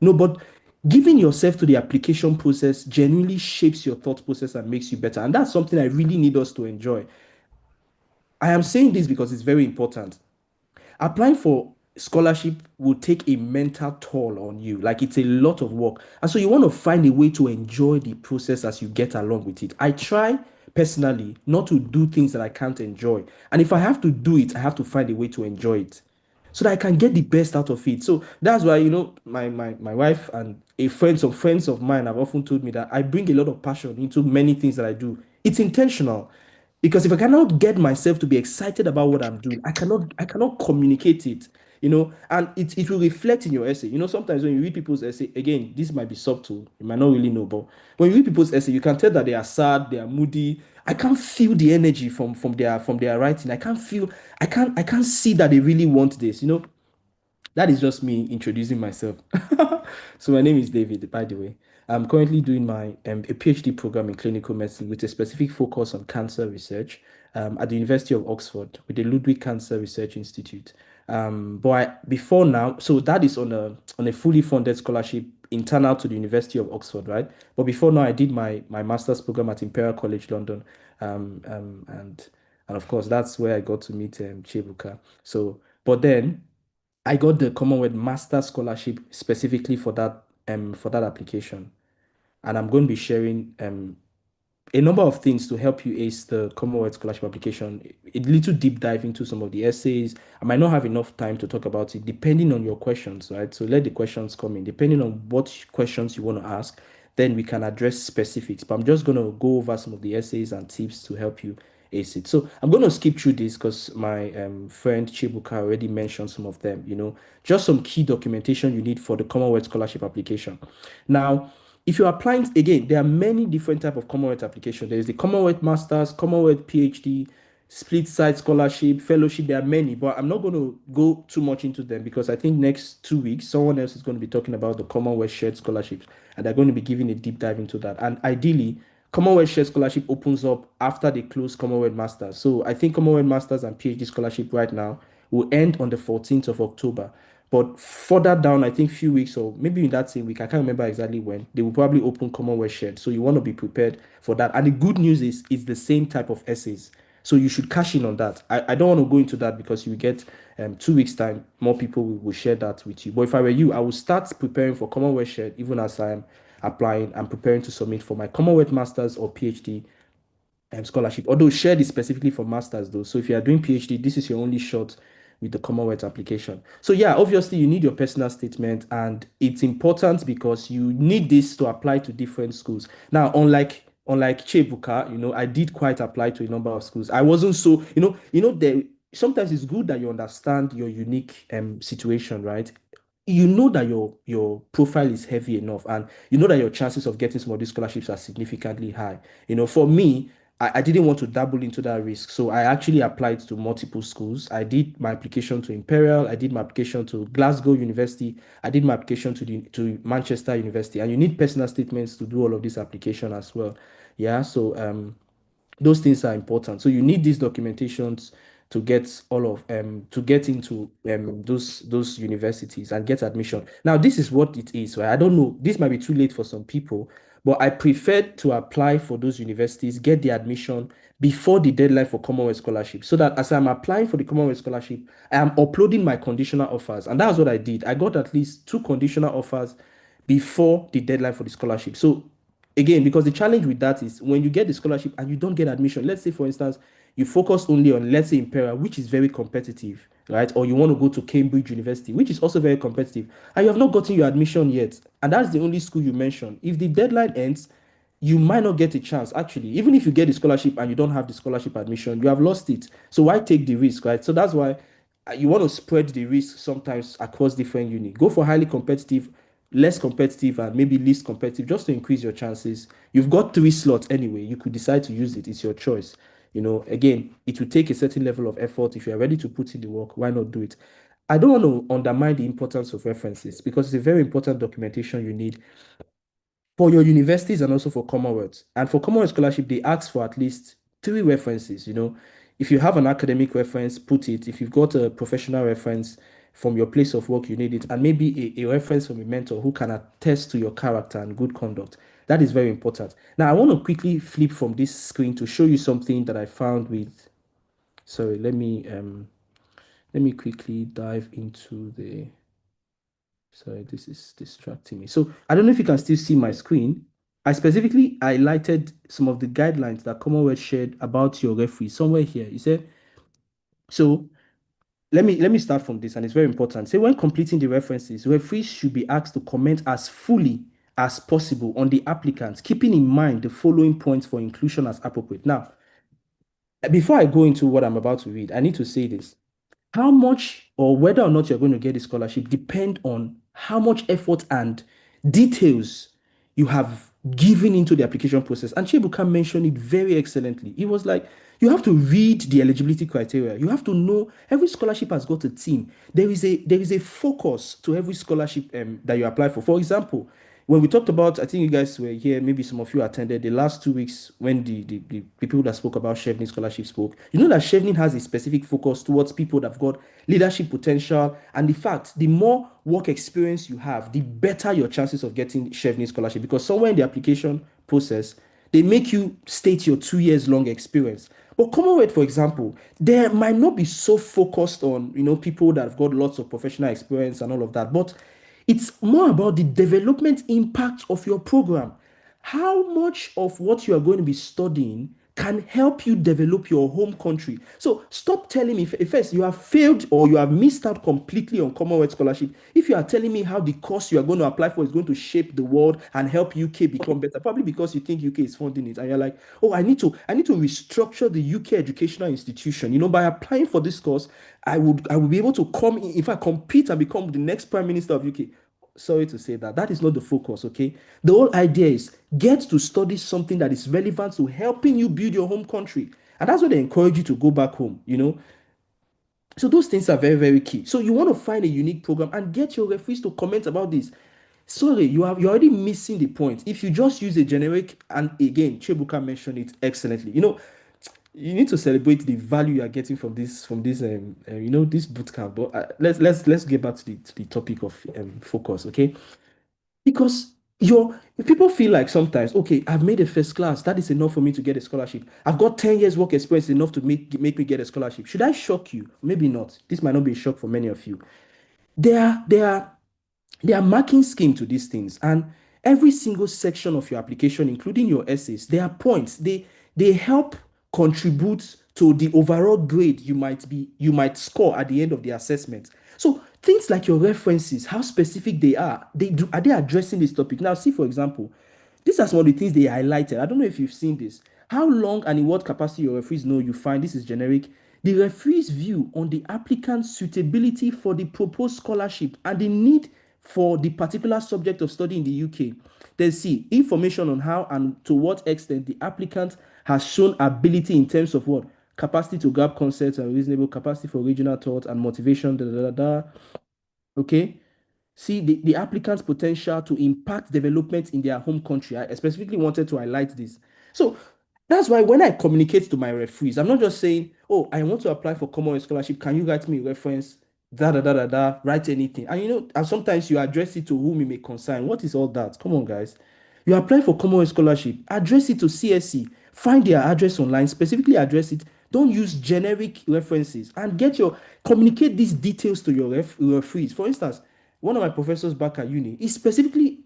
No, but giving yourself to the application process genuinely shapes your thought process and makes you better. And that's something I really need us to enjoy. I am saying this because it's very important. Applying for scholarship will take a mental toll on you. Like it's a lot of work. And so you want to find a way to enjoy the process as you get along with it. I try personally not to do things that I can't enjoy. And if I have to do it, I have to find a way to enjoy it so that I can get the best out of it. So that's why, my wife and some friends of mine have often told me that I bring a lot of passion into many things that I do. It's intentional. Because if I cannot get myself to be excited about what I'm doing, I cannot communicate it, and it will reflect in your essay. Sometimes when you read people's essay, again, this might be subtle, you might not really know, but when you read people's essay, you can tell that they are sad, they are moody. I can't feel the energy from their writing. I can't see that they really want this. That is just me introducing myself. So my name is David, by the way. I'm currently doing my a PhD program in clinical medicine with a specific focus on cancer research at the University of Oxford with the Ludwig Cancer Research Institute. Before now, so that is on a fully funded scholarship internal to the University of Oxford, right? But before now, I did my master's program at Imperial College London, um, um, and and of course that's where I got to meet Chebuka. So, but then. I got the Commonwealth Masters Scholarship specifically for that application, and I'm going to be sharing a number of things to help you ace the Commonwealth Scholarship application. A little deep dive into some of the essays. I might not have enough time to talk about it, depending on your questions, right? So let the questions come in, depending on what questions you want to ask. Then we can address specifics. But I'm just going to go over some of the essays and tips to help you ace it. So I'm going to skip through this because my friend Chibuka already mentioned some of them. Just some key documentation you need for the Commonwealth Scholarship application. Now, if you're applying again, there are many different type of Commonwealth application. There is the Commonwealth Masters, Commonwealth PhD, split side scholarship, fellowship. There are many, but I'm not going to go too much into them because I think next 2 weeks someone else is going to be talking about the Commonwealth shared scholarships, and they're going to be giving a deep dive into that. And ideally, Commonwealth shared scholarship opens up after they close Commonwealth Masters. So I think Commonwealth Masters and PhD scholarship right now will end on the 14th of October. But further down, I think few weeks or maybe in that same week, I can't remember exactly when, they will probably open Commonwealth Shared. So you want to be prepared for that. And the good news is it's the same type of essays. So you should cash in on that. I don't want to go into that because you get 2 weeks time, more people will share that with you. But if I were you, I would start preparing for Commonwealth Shared even as I'm applying and preparing to submit for my Commonwealth Masters or PhD scholarship. Although shared is specifically for masters though. So if you are doing PhD, this is your only shot with the Commonwealth application. So yeah, obviously you need your personal statement, and it's important because you need this to apply to different schools. Now, unlike Chebuka, I did quite apply to a number of schools. I wasn't so, there sometimes it's good that you understand your unique situation, right? You know that your profile is heavy enough, and you know that your chances of getting some of these scholarships are significantly high. For me, I didn't want to dabble into that risk. So I actually applied to multiple schools. I did my application to Imperial, I did my application to Glasgow University, I did my application to Manchester University. And you need personal statements to do all of this application as well. Yeah, so those things are important. So you need these documentations to get all of to get into those universities and get admission. Now, this is what it is, right? I don't know. This might be too late for some people, but I prefer to apply for those universities, get the admission before the deadline for Commonwealth Scholarship, so that as I'm applying for the Commonwealth Scholarship, I am uploading my conditional offers. And that's what I did. I got at least two conditional offers before the deadline for the scholarship. So again, because the challenge with that is when you get the scholarship and you don't get admission, let's say for instance you focus only on, let's say, Imperial, which is very competitive, right? Or you want to go to Cambridge University, which is also very competitive, and you have not gotten your admission yet, and that's the only school you mentioned. If the deadline ends, you might not get a chance. Actually, even if you get the scholarship and you don't have the scholarship admission, you have lost it. So why take the risk, right? So that's why you want to spread the risk sometimes across different uni. Go for highly competitive, less competitive, and maybe least competitive, just to increase your chances. You've got three slots anyway. You could decide to use it. It's your choice. Again, it will take a certain level of effort. If you're ready to put in the work, why not do it? I don't want to undermine the importance of references because it's a very important documentation you need for your universities and also for Commonwealth. And for Commonwealth Scholarship, they ask for at least three references. If you have an academic reference, put it. If you've got a professional reference, from your place of work, you need it, and maybe a reference from a mentor who can attest to your character and good conduct. That is very important. Now, I want to quickly flip from this screen to show you something that I found with. Sorry, let me quickly dive into the. Sorry, this is distracting me. So I don't know if you can still see my screen. I specifically highlighted some of the guidelines that Commonwealth shared about your referee somewhere here. You said so. Let me start from this, and it's very important. Say when completing the references, referees should be asked to comment as fully as possible on the applicants, keeping in mind the following points for inclusion as appropriate. Now, before I go into what I'm about to read, I need to say this. How much or whether or not you're going to get a scholarship depend on how much effort and details you have given into the application process. And Chebuka mentioned it very excellently. It was like you have to read the eligibility criteria. You have to know every scholarship has got a theme. There is a focus to every scholarship that you apply for. For example, when we talked about, I think you guys were here, maybe some of you attended the last 2 weeks when the people that spoke about Chevening Scholarship spoke. You know that Chevening has a specific focus towards people that have got leadership potential. And the fact, the more work experience you have, the better your chances of getting Chevening Scholarship. Because somewhere in the application process, they make you state your 2 years long experience. But Commonwealth, for example, they might not be so focused on people that have got lots of professional experience and all of that. But it's more about the development impact of your program. How much of what you are going to be studying can help you develop your home country? So stop telling me if first you have failed or you have missed out completely on Commonwealth scholarship. If you are telling me how the course you are going to apply for is going to shape the world and help UK become better, probably because you think UK is funding it, and you're like, oh, I need to restructure the UK educational institution. By applying for this course, I would be able to come in, if I compete and become the next prime minister of UK. Sorry to say that is not the focus. Okay, the whole idea is get to study something that is relevant to helping you build your home country, and that's what they encourage you to go back home. So those things are very, very key. So you want to find a unique program and get your referees to comment about this. Sorry, you're already missing the point if you just use a generic. And again, Chebuka mentioned it excellently. You need to celebrate the value you are getting from this this bootcamp. But let's get back to the topic of focus. Okay, because your people feel like sometimes, okay, I've made a first class, that is enough for me to get a scholarship. I've got 10 years work experience, enough to make me get a scholarship. Should I shock you? Maybe not. This might not be a shock for many of you. There are marking scheme to these things, and every single section of your application, including your essays, there are points. They help contribute to the overall grade you might score at the end of the assessment. So things like your references, how specific they are they addressing this topic? Now, see, for example, these are some of the things they highlighted. I don't know if you've seen this. How long and in what capacity your referees know you find this is generic. The referee's view on the applicant's suitability for the proposed scholarship and the need for the particular subject of study in the UK. Then see information on how and to what extent the applicant has shown ability in terms of what capacity to grab concepts and reasonable capacity for original thought and motivation. Da, da, da, da. Okay, see the applicant's potential to impact development in their home country. I specifically wanted to highlight this. So that's why when I communicate to my referees, I'm not just saying, oh, I want to apply for Commonwealth Scholarship. Can you write me a reference? Da da da da da, write anything. And sometimes you address it to whom it may concern. What is all that? Come on, guys. You apply for Commonwealth Scholarship, address it to CSC, find their address online, specifically address it. Don't use generic references and communicate these details to your referees. For instance, one of my professors back at uni, he specifically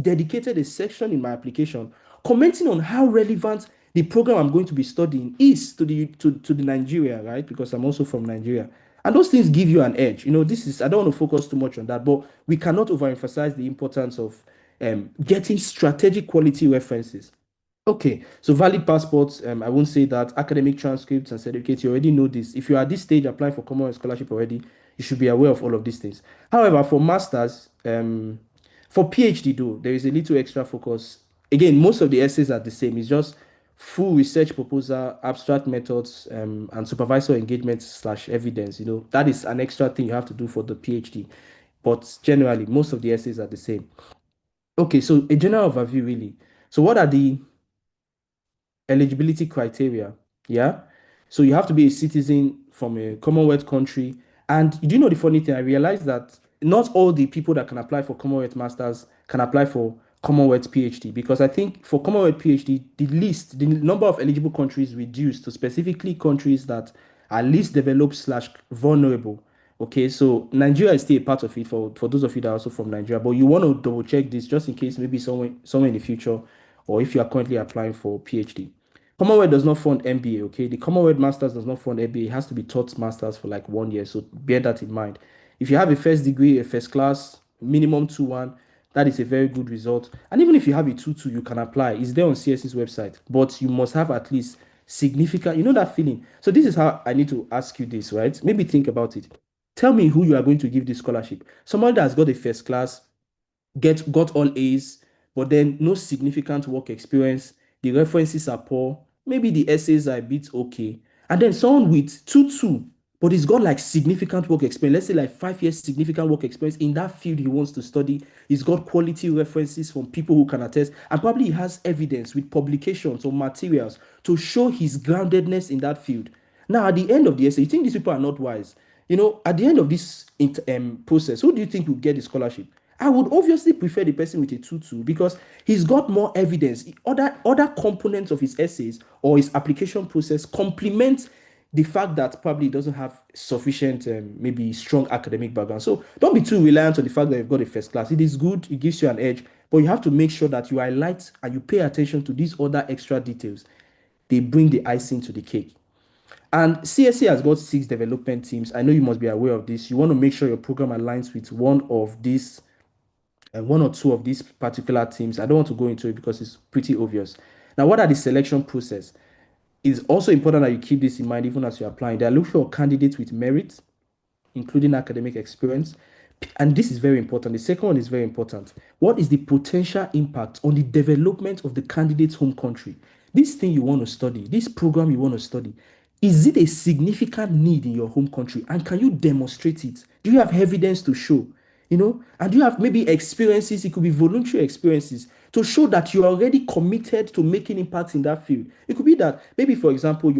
dedicated a section in my application commenting on how relevant the program I'm going to be studying is to the Nigeria, right? Because I'm also from Nigeria. And those things give you an edge. I don't want to focus too much on that, but we cannot overemphasize the importance of getting strategic quality references. Okay, so valid passports, I won't say that. Academic transcripts and certificates, you already know this. If you're at this stage applying for Commonwealth Scholarship already, you should be aware of all of these things. However, for masters, for PhD though, there is a little extra focus. Again, most of the essays are the same. It's just full research proposal, abstract methods, and supervisor engagement slash evidence. That is an extra thing you have to do for the PhD. But generally, most of the essays are the same. Okay, so a general overview really. So what are the eligibility criteria? Yeah. So you have to be a citizen from a Commonwealth country, And you do know the funny thing? I realized that not all the people that can apply for Commonwealth Masters can apply for Commonwealth PhD because I think for Commonwealth PhD, the number of eligible countries reduced to specifically countries that are least developed slash vulnerable. Okay, so Nigeria is still a part of it for those of you that are also from Nigeria, but you want to double check this just in case maybe somewhere in the future, or if you are currently applying for PhD. Commonwealth does not fund MBA, okay? The Commonwealth Masters does not fund MBA. It has to be taught masters for like 1 year. So bear that in mind. If you have a first degree, a first class, minimum 2-1, that is a very good result. And even if you have a 2-2, you can apply. It's there on CSE's website. But you must have at least significant, you know that feeling. So this is how I need to ask you this, right? Maybe think about it. Tell me who you are going to give this scholarship. Someone that has got a first class, got all A's, but then no significant work experience. The references are poor. Maybe the essays are a bit okay. And then someone with 2-2, but he's got like significant work experience. Let's say like 5 years significant work experience in that field he wants to study. He's got quality references from people who can attest, and probably he has evidence with publications or materials to show his groundedness in that field. Now, at the end of the essay, you think these people are not wise? At the end of this process, who do you think will get the scholarship? I would obviously prefer the person with a 2-2 because he's got more evidence. Other components of his essays or his application process complement the fact that probably he doesn't have sufficient, maybe strong academic background. So don't be too reliant on the fact that you've got a first class. It is good, it gives you an edge, but you have to make sure that you highlight and you pay attention to these other extra details. They bring the icing to the cake. And CSC has got 6 development teams. I know you must be aware of this. You want to make sure your program aligns with one or two of these particular teams. I don't want to go into it because it's pretty obvious. Now, what are the selection process? It's also important that you keep this in mind even as you're applying. They are looking for candidates with merit, including academic experience. And this is very important. The second one is very important. What is the potential impact on the development of the candidate's home country? This thing you want to study, this program you want to study, is it a significant need in your home country? And can you demonstrate it? Do you have evidence to show? And do you have maybe experiences? It could be voluntary experiences to show that you are already committed to making impact in that field. It could be that maybe, for example,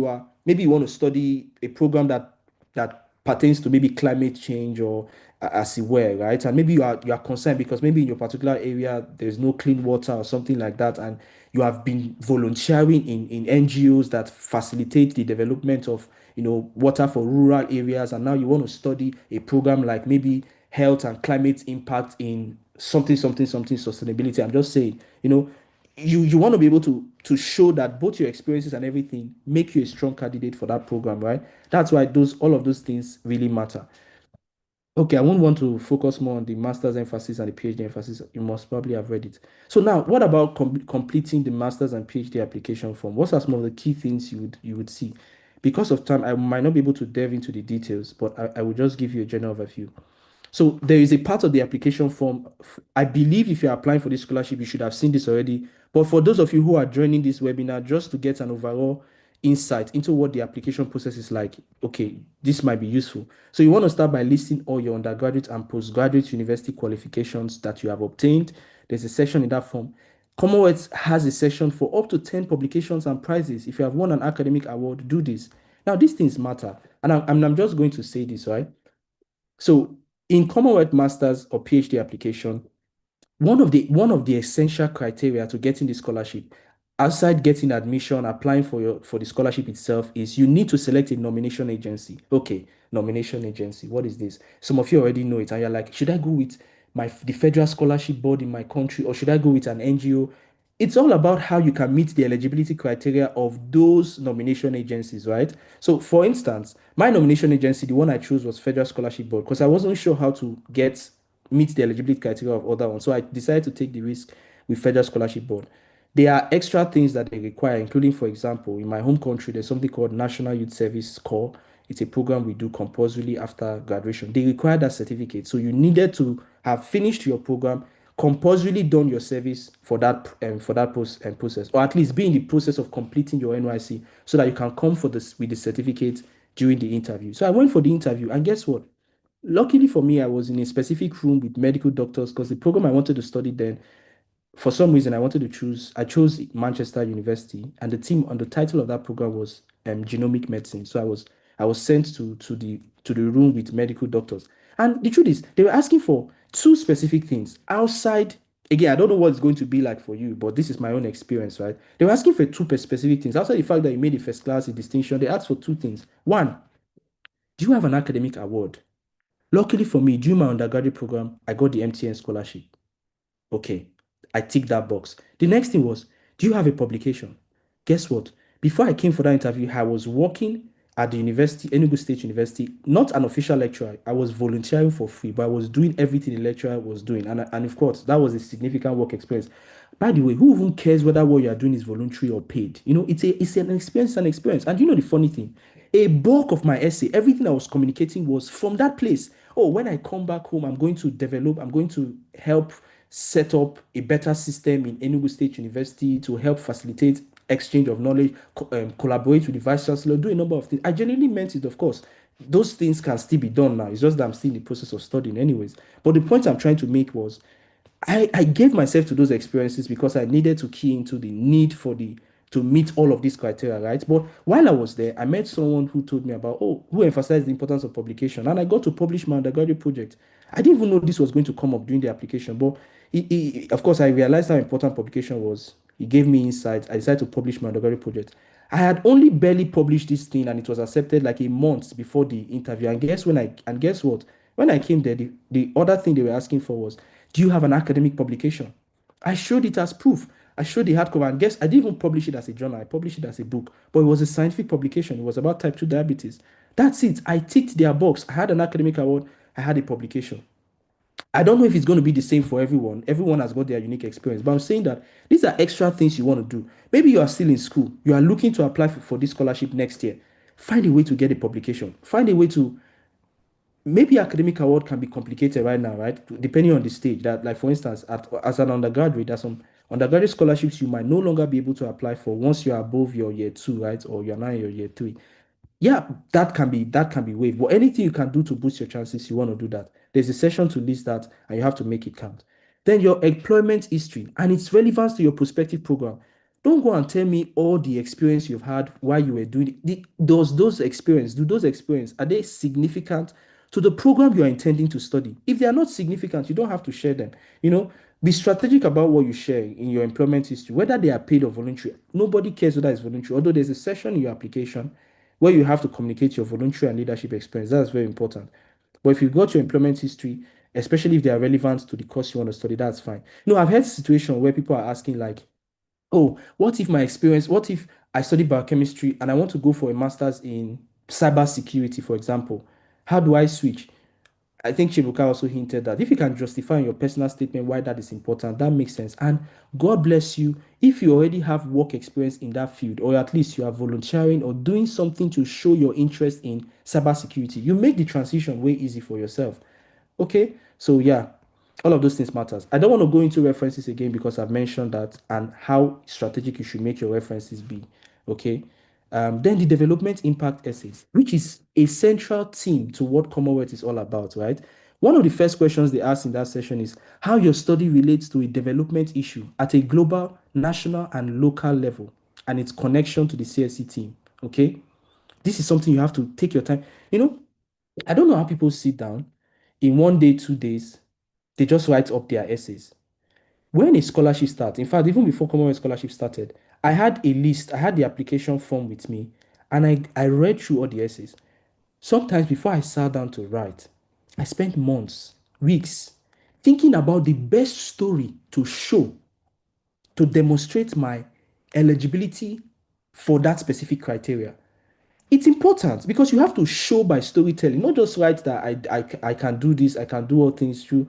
maybe you want to study a program that pertains to maybe climate change or as it were, right? And maybe you are concerned because maybe in your particular area there's no clean water or something like that, and you have been volunteering in NGOs that facilitate the development of water for rural areas, and now you want to study a program like maybe health and climate impact in something something something sustainability. I'm just saying, you want to be able to show that both your experiences and everything make you a strong candidate for that program, right? That's why those all of those things really matter. Okay, I won't want to focus more on the master's emphasis and the PhD emphasis. You must probably have read it. So now, what about completing the master's and PhD application form? What are some of the key things you would see? Because of time, I might not be able to delve into the details, but I will just give you a general overview. So there is a part of the application form. I believe if you're applying for this scholarship, you should have seen this already. But for those of you who are joining this webinar, just to get an overall insight into what the application process is like, okay, this might be useful. So you want to start by listing all your undergraduate and postgraduate university qualifications that you have obtained. There's a section in that form. Commonwealth has a section for up to 10 publications and prizes. If you have won an academic award, do this. Now, these things matter. And I'm just going to say this, right? So in Commonwealth Masters or PhD application, one of the essential criteria to getting the scholarship, outside getting admission, applying for the scholarship itself, is you need to select a nomination agency. Okay, nomination agency. What is this? Some of you already know it, and you're like, should I go with the Federal Scholarship Board in my country, or should I go with an NGO? It's all about how you can meet the eligibility criteria of those nomination agencies, right? So, for instance, my nomination agency, the one I chose was Federal Scholarship Board because I wasn't sure how to meet the eligibility criteria of other ones. So I decided to take the risk with Federal Scholarship Board. There are extra things that they require, including, for example, in my home country, there's something called National Youth Service Corps. It's a program we do compulsorily after graduation. They require that certificate. So you needed to have finished your program, compulsorily done your service for that process, or at least be in the process of completing your NYC so that you can come for this with the certificate during the interview. So I went for the interview, and guess what? Luckily for me, I was in a specific room with medical doctors because the program I wanted to study then, for some reason, I chose Manchester University, and the title of that program was genomic medicine. So I was sent to the to the room with medical doctors. And the truth is, they were asking for two specific things outside. Again, I don't know what it's going to be like for you, but this is my own experience, right? They were asking for two specific things. Outside the fact that you made a first class, a distinction, they asked for two things. One, do you have an academic award? Luckily for me, during my undergraduate program, I got the MTN scholarship. Okay, I ticked that box. The next thing was, do you have a publication? Guess what? Before I came for that interview, I was working at the university, Enugu State University, not an official lecturer. I was volunteering for free, but I was doing everything the lecturer was doing. And of course, that was a significant work experience. By the way, who even cares whether what you are doing is voluntary or paid? It's an experience, an experience. And you know the funny thing? A bulk of my essay, everything I was communicating was from that place. Oh, when I come back home, I'm going to help set up a better system in Enugu State University to help facilitate exchange of knowledge, collaborate with the vice chancellor, do a number of things. I genuinely meant it, of course. Those things can still be done now. It's just that I'm still in the process of studying, anyways. But the point I'm trying to make was I gave myself to those experiences because I needed to key into the need for the to meet all of these criteria, right? But while I was there, I met someone who told me about, who emphasized the importance of publication, and I got to publish my undergraduate project. I didn't even know this was going to come up during the application, but of course, I realized how important publication was. He gave me insight. I decided to publish my undergraduate project. I had only barely published this thing, and it was accepted like a month before the interview. And guess what? When I came there, the other thing they were asking for was, do you have an academic publication? I showed it as proof. I showed the hardcover, and guess I didn't even publish it as a journal. I published it as a book, but it was a scientific publication. It was about type 2 diabetes. That's it. I ticked their box. I had an academic award. I had a publication. I don't know if it's going to be the same for everyone. Everyone has got their unique experience, but I'm saying that these are extra things you want to do. Maybe you are still in school. You are looking to apply for this scholarship next year. Find a way to get a publication. Find a way to maybe academic award can be complicated right now, right? Depending on the stage. That, like for instance, as an undergraduate, there's some undergraduate scholarships you might no longer be able to apply for once you're above your year two, right? Or you're now in your year three. Yeah, that can be waived. But anything you can do to boost your chances, you want to do that. There's a session to list that, and you have to make it count. Then your employment history and its relevance to your prospective program. Don't go and tell me all the experience you've had while you were doing it. Those experience, are they significant to the program you are intending to study? If they are not significant, you don't have to share them. You know, be strategic about what you share in your employment history, whether they are paid or voluntary. Nobody cares whether it's voluntary, although there's a section in your application where you have to communicate your voluntary and leadership experience. That's very important. But if you've got your employment history, especially if they are relevant to the course you want to study, that's fine. I've had situations where people are asking, like, oh, what if I study biochemistry and I want to go for a master's in cybersecurity, for example? How do I switch? I think Chibuka also hinted that if you can justify in your personal statement why that is important, that makes sense. And God bless you if you already have work experience in that field, or at least you are volunteering or doing something to show your interest in cybersecurity. You make the transition way easy for yourself. Okay, so yeah, all of those things matters. I don't want to go into references again because I've mentioned that and how strategic you should make your references be. Okay. Then the development impact essays, which is a central theme to what Commonwealth is all about, right? One of the first questions they ask in that session is how your study relates to a development issue at a global, national, and local level, and its connection to the CSC team. Okay. This is something you have to take your time. I don't know how people sit down in 1 day, 2 days, they just write up their essays. When a scholarship starts, in fact, even before Commonwealth Scholarship started, I had a list, I had the application form with me, and I read through all the essays. Sometimes before I sat down to write, I spent months, weeks, thinking about the best story to show, to demonstrate my eligibility for that specific criteria. It's important because you have to show by storytelling, not just write that I can do this, I can do all things through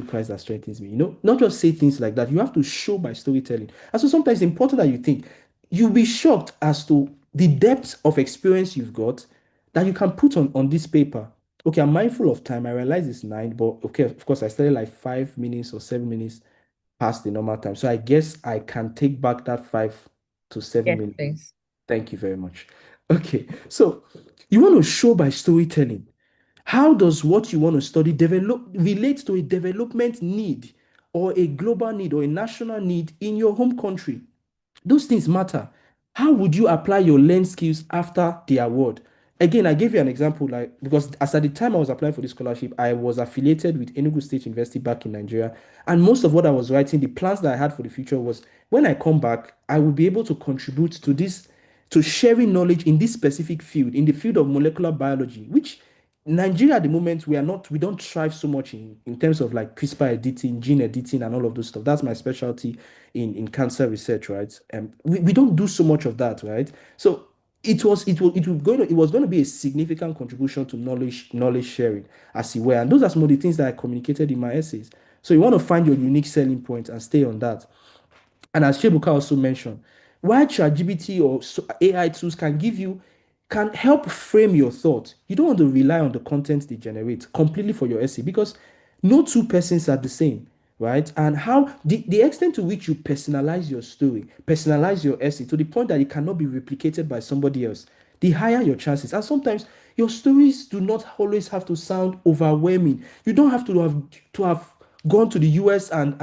Christ that strengthens me. Not just say things like that. You have to show by storytelling. And so sometimes it's important that you think. You'll be shocked as to the depth of experience you've got that you can put on this paper. Okay, I'm mindful of time. I realize it's 9, but okay, of course, I started like 5 minutes or 7 minutes past the normal time. So I guess I can take back that 5 to 7 Yes, minutes. please. Thank you very much. Okay, so you want to show by storytelling. How does what you want to study relate to a development need or a global need or a national need in your home country? Those things matter. How would you apply your learned skills after the award? again, I gave you an example, like because as at the time I was applying for the scholarship, I was affiliated with Enugu State University back in Nigeria, and most of what I was writing, the plans that I had for the future was when I come back, I will be able to contribute to this, to sharing knowledge in this specific field, in the field of molecular biology, which Nigeria at the moment we don't thrive so much in terms of like CRISPR editing, gene editing, and all of those stuff. That's my specialty in cancer research, right? We don't do so much of that, right? So it was going to be a significant contribution to knowledge sharing as it were. And those are some of the things that I communicated in my essays. So you want to find your unique selling point and stay on that. And as Shebuka also mentioned, while ChatGPT or AI tools can help frame your thought, you don't want to rely on the content they generate completely for your essay because no two persons are the same, right? And how the extent to which you personalize your story, personalize your essay to the point that it cannot be replicated by somebody else, the higher your chances. And sometimes your stories do not always have to sound overwhelming. You don't have to have gone to the US and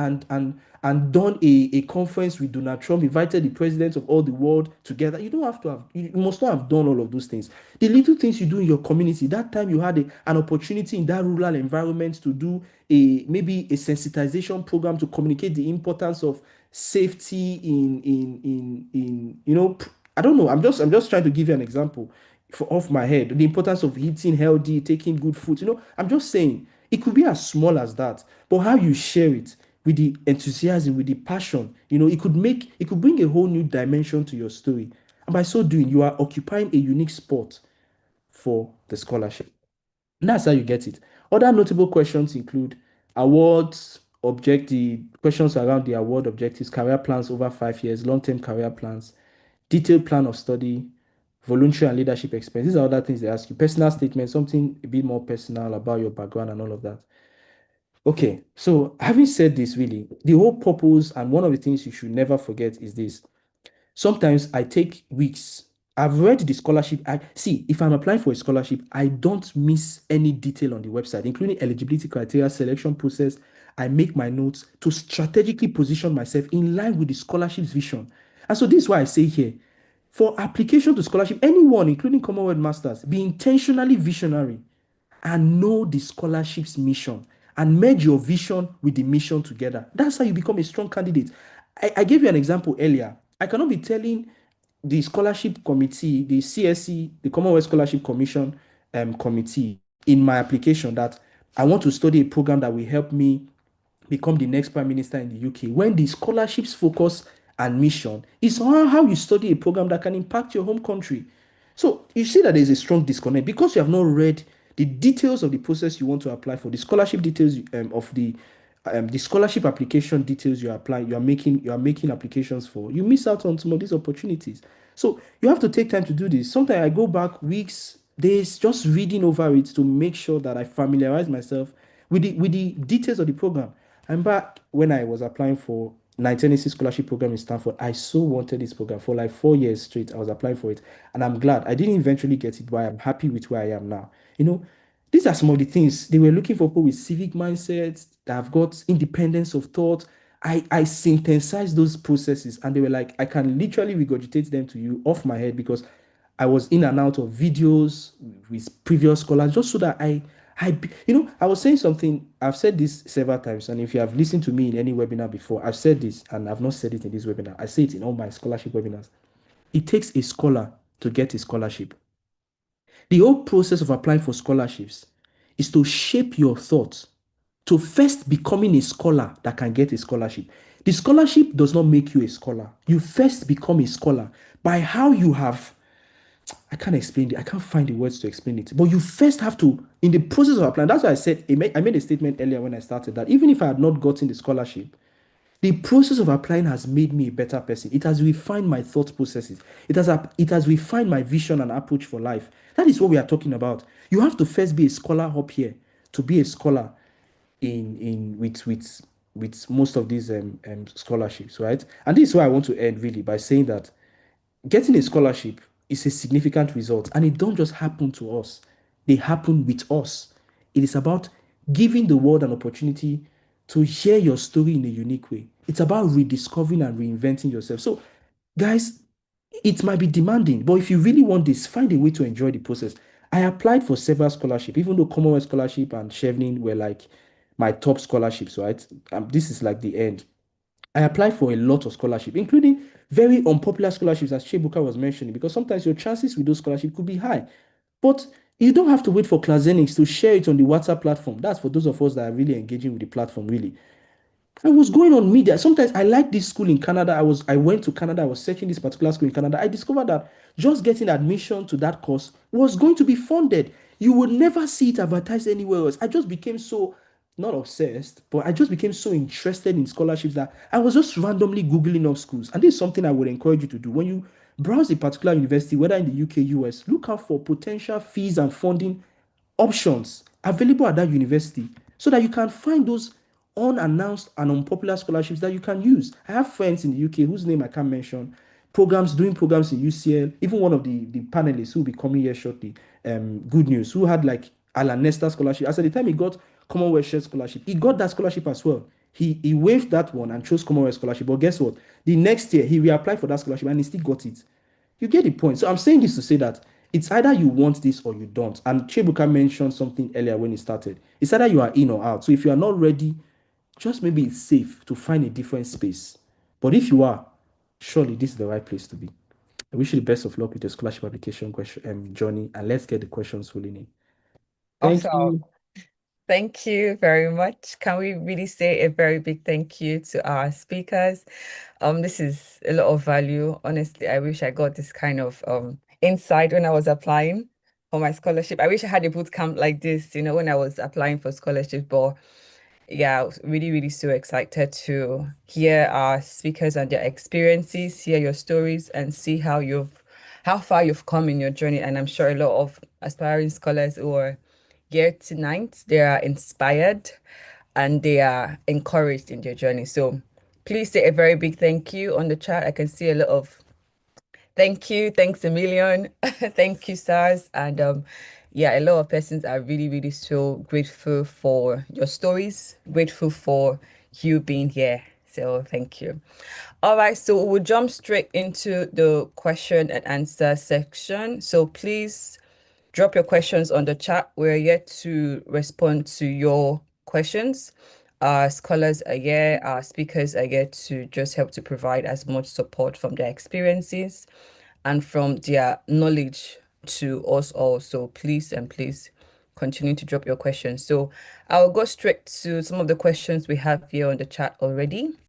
done a conference with Donald Trump, invited the presidents of all the world together. You don't have to have, you must not have done all of those things. The little things you do in your community, that time you had an opportunity in that rural environment to do maybe a sensitization program to communicate the importance of safety I don't know. I'm just trying to give you an example off my head. The importance of eating healthy, taking good food. I'm just saying it could be as small as that, but how you share it with the enthusiasm, with the passion, it could bring a whole new dimension to your story. And by so doing, you are occupying a unique spot for the scholarship. And that's how you get it. Other notable questions include awards, objective questions around the award objectives, career plans over 5 years, long-term career plans, detailed plan of study, voluntary and leadership experience. These are other things they ask you. Personal statement, something a bit more personal about your background and all of that. Okay, so having said this, really, the whole purpose and one of the things you should never forget is this. Sometimes I take weeks. I've read the scholarship. I see if I'm applying for a scholarship, I don't miss any detail on the website, including eligibility criteria, selection process. I make my notes to strategically position myself in line with the scholarship's vision. And so this is why I say here, for application to scholarship, anyone, including Commonwealth Masters, be intentionally visionary and know the scholarship's mission and merge your vision with the mission together. That's how you become a strong candidate. I gave you an example earlier. I cannot be telling the scholarship committee, the CSC, the Commonwealth Scholarship Commission committee in my application that I want to study a program that will help me become the next prime minister in the UK when the scholarship's focus and mission is on how you study a program that can impact your home country. So you see that there's a strong disconnect because you have not read the details of the process you want to apply for, the scholarship details of the scholarship application details you are applying, you are making applications for. You miss out on some of these opportunities. So you have to take time to do this. Sometimes I go back weeks, days, just reading over it to make sure that I familiarize myself with the details of the program. And back when I was applying for 1986 scholarship program in Stanford, I so wanted this program for like 4 years straight. I was applying for it, and I'm glad I didn't eventually get it, but I'm happy with where I am now. You know, these are some of the things they were looking for people with civic mindsets that have got independence of thought. I synthesized those processes, and they were like, I can literally regurgitate them to you off my head because I was in and out of videos with previous scholars just so that I was saying something. I've said this several times, and if you have listened to me in any webinar before, I've said this, and I've not said it in this webinar. I say it in all my scholarship webinars. It takes a scholar to get a scholarship. The whole process of applying for scholarships is to shape your thoughts to first becoming a scholar that can get a scholarship. The scholarship does not make you a scholar. You first become a scholar by how you have. I can't explain it. I can't find the words to explain it. But you first have to, in the process of applying, that's why I said, I made a statement earlier when I started that even if I had not gotten the scholarship, the process of applying has made me a better person. It has refined my thought processes. It has refined my vision and approach for life. That is what we are talking about. You have to first be a scholar up here to be a scholar with most of these scholarships, right? And this is why I want to end really by saying that getting a scholarship is a significant result, and it don't just happen to us. They happen with us. It is about giving the world an opportunity to hear your story in a unique way. It's about rediscovering and reinventing yourself. So guys, it might be demanding, but if you really want this, find a way to enjoy the process. I applied for several scholarships, even though Commonwealth Scholarship and Chevening were like my top scholarships, right? This is like the end. I applied for a lot of scholarship, including very unpopular scholarships, as Chebuka was mentioning, because sometimes your chances with those scholarships could be high. But you don't have to wait for Clazenix to share it on the WhatsApp platform. That's for those of us that are really engaging with the platform, really. I was going on media. Sometimes I like this school in Canada. I went to Canada. I was searching this particular school in Canada. I discovered that just getting admission to that course was going to be funded. You would never see it advertised anywhere else. I just became so not obsessed, but I just became so interested in scholarships that I was just randomly Googling up schools. And this is something I would encourage you to do. When you browse a particular university, whether in the UK, US, look out for potential fees and funding options available at that university so that you can find those unannounced and unpopular scholarships that you can use. I have friends in the UK whose name I can't mention, doing programs in UCL, even one of the panelists who will be coming here shortly, good news, who had like Alan Nestor scholarship. As at the time he got Commonwealth Shared Scholarship, he got that scholarship as well. He waived that one and chose Commonwealth Scholarship. But guess what? The next year he reapplied for that scholarship and he still got it. You get the point. So I'm saying this to say that it's either you want this or you don't. And Chebuka mentioned something earlier when he started. It's either you are in or out. So if you are not ready, just maybe it's safe to find a different space. But if you are, surely this is the right place to be. I wish you the best of luck with your scholarship application question journey, and let's get the questions rolling in. Thank Awesome. you. Thank you very much. Can we really say a very big thank you to our speakers? This is a lot of value. Honestly, I wish I got this kind of insight when I was applying for my scholarship. I wish I had a boot camp like this, when I was applying for scholarship. But yeah, I was really, really so excited to hear our speakers and their experiences, hear your stories, and see how far you've come in your journey. And I'm sure a lot of aspiring scholars who are here tonight, they are inspired and they are encouraged in their journey. So please say a very big thank you on the chat. I can see a lot of thank you, thanks a million, thank you, stars. And yeah, a lot of persons are really, really so grateful for your stories, grateful for you being here. So thank you. All right, so we'll jump straight into the question and answer section. So please drop your questions on the chat. We're yet to respond to your questions. Our scholars are here, our speakers are here to just help to provide as much support from their experiences and from their knowledge to us all. So please and please continue to drop your questions. So I'll go straight to some of the questions we have here on the chat already.